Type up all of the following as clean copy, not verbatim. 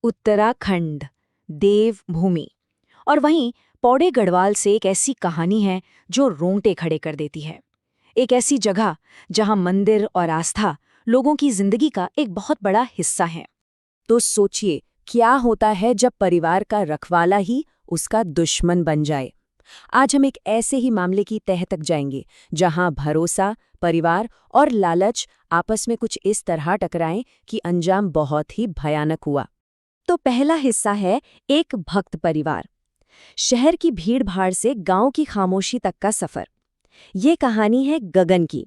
उत्तराखंड, देवभूमि। और वहीं पौड़े गढ़वाल से एक ऐसी कहानी है जो रोंगटे खड़े कर देती है। एक ऐसी जगह जहां मंदिर और आस्था लोगों की जिंदगी का एक बहुत बड़ा हिस्सा है। तो सोचिए, क्या होता है जब परिवार का रखवाला ही उसका दुश्मन बन जाए। आज हम एक ऐसे ही मामले की तह तक जाएंगे जहां भरोसा, परिवार और लालच आपस में कुछ इस तरह टकराएं कि अंजाम बहुत ही भयानक हुआ। तो पहला हिस्सा है एक भक्त परिवार। शहर की भीड़-भाड़ से गांव की खामोशी तक का सफर। ये कहानी है गगन की।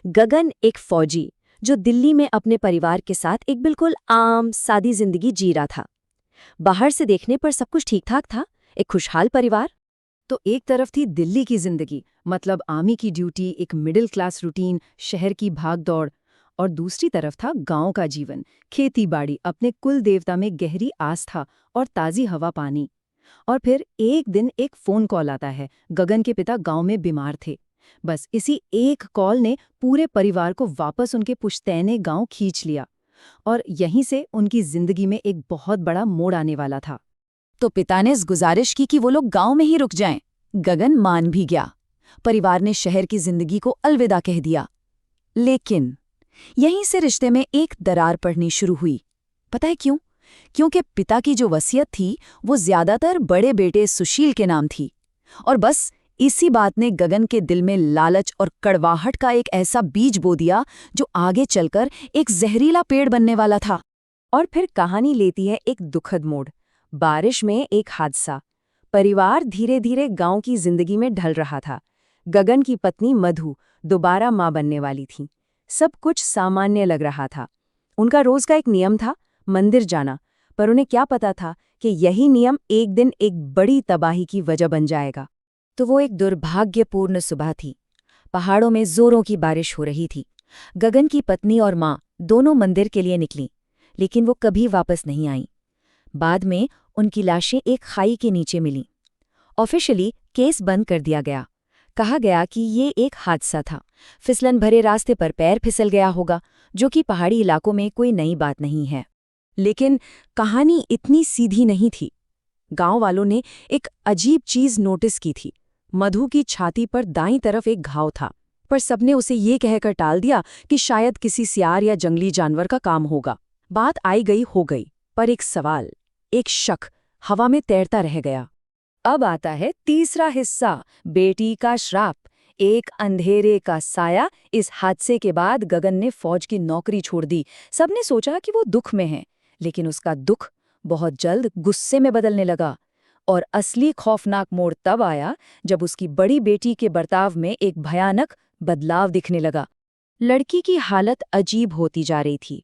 गगन एक फौजी जो दिल्ली में अपने परिवार के साथ एक बिल्कुल आम सादी जिंदगी जी रहा था। बाहर से देखने पर सब कुछ ठीक-ठाक था, एक खुशहाल परिवार। तो एक तरफ थी दिल्ली की जिंदगी, मतलब आर्मी की ड्यूटी, एक मिडिल क्लास रूटीन, शहर की भागदौड़। और दूसरी तरफ था गांव का जीवन, खेती-बाड़ी, अपने कुल देवता में गहरी आस्था और ताज़ी हवा पानी। और फिर एक दिन एक फ़ोन कॉल आता है। गगन के पिता गांव में बीमार थे। बस इसी एक कॉल ने पूरे परिवार को वापस उनके पुश्तैने गांव खींच लिया। और यहीं से उनकी जिंदगी में एक बहुत बड़ा मोड़ आने वाला था। तो पिता ने गुजारिश की कि वो लोग गांव में ही रुक जाएं। गगन मान भी गया। परिवार ने शहर की जिंदगी को अलविदा कह दिया। लेकिन यहीं से रिश्ते में एक दरार पड़नी शुरू हुई। पता है क्यों? क्योंकि पिता की जो वसीयत थी वो ज्यादातर बड़े बेटे सुशील के नाम थी। और बस इसी बात ने गगन के दिल में लालच और कड़वाहट का एक ऐसा बीज बो दिया जो आगे चलकर एक जहरीला पेड़ बनने वाला था। और फिर कहानी लेती है एक दुखद मोड़। बारिश में एक हादसा। परिवार धीरे धीरे गांव की जिंदगी में ढल रहा था। गगन की पत्नी मधु दोबारा मां बनने वाली थी। सब कुछ सामान्य लग रहा था। उनका रोज का एक नियम था, मंदिर जाना। पर उन्हें क्या पता था कि यही नियम एक दिन एक बड़ी तबाही की वजह बन जाएगा। तो वो एक दुर्भाग्यपूर्ण सुबह थी। पहाड़ों में जोरों की बारिश हो रही थी। गगन की पत्नी और मां दोनों मंदिर के लिए निकलीं, लेकिन वो कभी वापस नहीं आईं। बाद में उनकी लाशें एक खाई के नीचे मिलीं। ऑफिशियली केस बंद कर दिया गया। कहा गया कि ये एक हादसा था, फिसलन भरे रास्ते पर पैर फिसल गया होगा, जो कि पहाड़ी इलाकों में कोई नई बात नहीं है। लेकिन कहानी इतनी सीधी नहीं थी। गांव वालों ने एक अजीब चीज नोटिस की थी। मधु की छाती पर दाईं तरफ एक घाव था, पर सबने उसे ये कहकर टाल दिया कि शायद किसी सियार या जंगली जानवर का काम होगा। बात आई गई हो गई, पर एक सवाल, एक शक हवा में तैरता रह गया। अब आता है तीसरा हिस्सा, बेटी का श्राप। एक अंधेरे का साया। इस हादसे के बाद गगन ने फौज की नौकरी छोड़ दी। सबने सोचा कि वो दुख में है, लेकिन उसका दुख बहुत जल्द गुस्से में बदलने लगा। और असली खौफनाक मोड़ तब आया जब उसकी बड़ी बेटी के बर्ताव में एक भयानक बदलाव दिखने लगा। लड़की की हालत अजीब होती जा रही थी।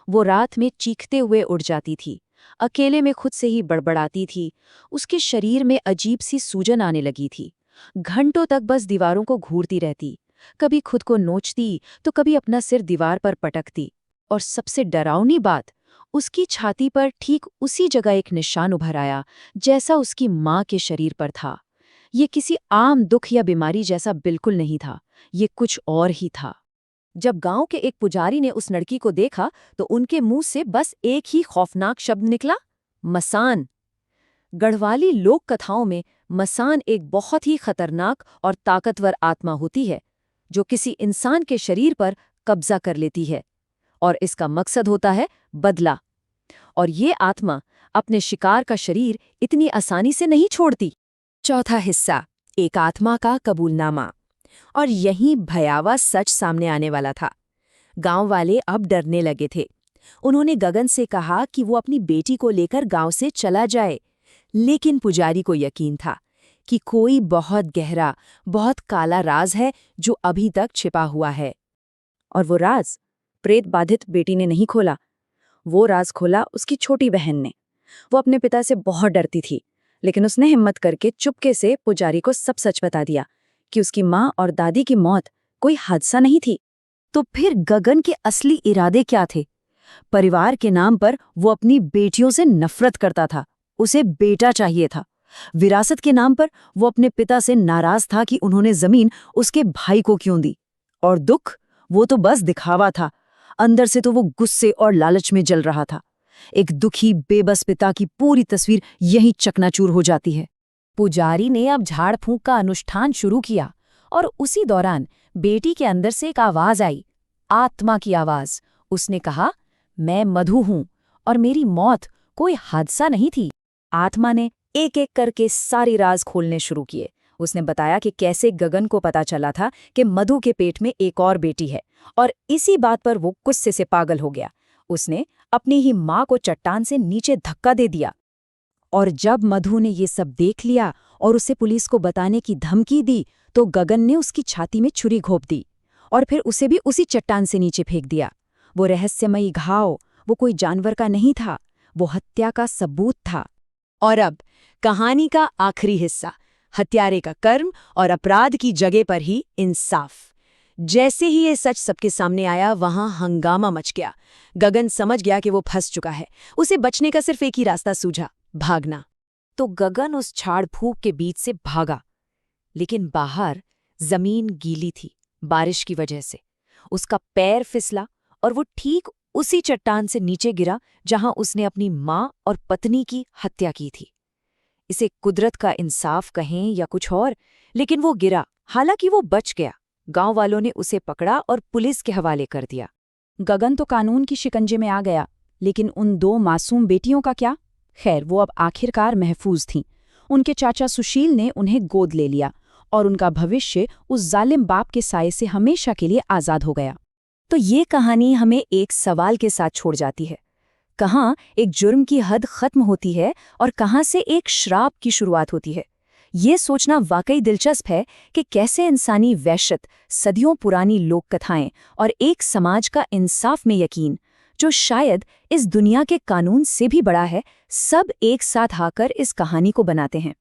वो रात में चीखते हुए उठ जाती थी, अकेले में खुद से ही बड़बड़ाती थी। उसके शरीर में अजीब सी सूजन आने लगी थी। घंटों तक बस दीवारों को घूरती रहती, कभी खुद को नोचती तो कभी अपना सिर दीवार पर पटकती। और सबसे डरावनी बात, उसकी छाती पर ठीक उसी जगह एक निशान उभर आया जैसा उसकी मां के शरीर पर था। ये किसी आम दुख या बीमारी जैसा बिल्कुल नहीं था, ये कुछ और ही था। जब गांव के एक पुजारी ने उस लड़की को देखा तो उनके मुंह से बस एक ही खौफनाक शब्द निकला, मसान। गढ़वाली लोक कथाओं में मसान एक बहुत ही खतरनाक और ताकतवर आत्मा होती है जो किसी इंसान के शरीर पर कब्जा कर लेती है, और इसका मकसद होता है बदला। और ये आत्मा अपने शिकार का शरीर इतनी आसानी से नहीं छोड़ती। चौथा हिस्सा, एक आत्मा का कबूलनामा। और यही भयावह सच सामने आने वाला था। गांव वाले अब डरने लगे थे। उन्होंने गगन से कहा कि वो अपनी बेटी को लेकर गांव से चला जाए, लेकिन पुजारी को यकीन था कि कोई बहुत गहरा, बहुत काला राज है जो अभी तक छिपा हुआ है। और वो राज प्रेत बाधित बेटी ने नहीं खोला, वो राज खोला उसकी छोटी बहन ने। वो अपने पिता से बहुत डरती थी, लेकिन उसने हिम्मत करके चुपके से पुजारी को सब सच बता दिया कि उसकी माँ और दादी की मौत कोई हादसा नहीं थी। तो फिर गगन के असली इरादे क्या थे? परिवार के नाम पर वो अपनी बेटियों से नफरत करता था, उसे बेटा चाहिए था। विरासत के नाम पर वो अपने पिता से नाराज था कि उन्होंने जमीन उसके भाई को क्यों दी। और दुख, वो तो बस दिखावा था, अंदर से तो वो गुस्से और लालच में जल रहा था। एक दुखी बेबस पिता की पूरी तस्वीर यहीं चकनाचूर हो जाती है। पुजारी ने अब झाड़ फूंक का अनुष्ठान शुरू किया और उसी दौरान बेटी के अंदर से एक आवाज आई, आत्मा की आवाज। उसने कहा, मैं मधु हूं और मेरी मौत कोई हादसा नहीं थी। आत्मा ने एक एक करके सारी राज खोलने शुरू किए। उसने बताया कि कैसे गगन को पता चला था कि मधु के पेट में एक और बेटी है, और इसी बात पर वो गुस्से से पागल हो गया। उसने अपनी ही माँ को चट्टान से नीचे धक्का दे दिया। और जब मधु ने ये सब देख लिया और उसे पुलिस को बताने की धमकी दी, तो गगन ने उसकी छाती में छुरी घोंप दी और फिर उसे भी उसी चट्टान से नीचे फेंक दिया। वो रहस्यमयी घाव वो कोई जानवर का नहीं था, वो हत्या का सबूत था। और अब कहानी का आखिरी हिस्सा, हत्यारे का कर्म और अपराध की जगह पर ही इंसाफ। जैसे ही ये सच सबके सामने आया, वहां हंगामा मच गया। गगन समझ गया कि वो फंस चुका है। उसे बचने का सिर्फ एक ही रास्ता सूझा, भागना। तो गगन उस झाड़ फूक के बीच से भागा, लेकिन बाहर जमीन गीली थी बारिश की वजह से। उसका पैर फिसला और वो ठीक उसी चट्टान से नीचे गिरा जहां उसने अपनी माँ और पत्नी की हत्या की थी। इसे कुदरत का इंसाफ कहें या कुछ और, लेकिन वो गिरा। हालांकि वो बच गया। गांव वालों ने उसे पकड़ा और पुलिस के हवाले कर दिया। गगन तो कानून की शिकंजे में आ गया, लेकिन उन 2 मासूम बेटियों का क्या? खैर, वो अब आखिरकार महफूज थीं। उनके चाचा सुशील ने उन्हें गोद ले लिया और उनका भविष्य उस जालिम बाप के साये से हमेशा के लिए आज़ाद हो गया। तो ये कहानी हमें एक सवाल के साथ छोड़ जाती है। कहाँ एक जुर्म की हद खत्म होती है और कहाँ से एक श्राप की शुरुआत होती है। ये सोचना वाकई दिलचस्प है कि कैसे इंसानी वहशत, सदियों पुरानी लोक कथाएं और एक समाज का इंसाफ में यकीन, जो शायद इस दुनिया के कानून से भी बड़ा है, सब एक साथ आकर इस कहानी को बनाते हैं।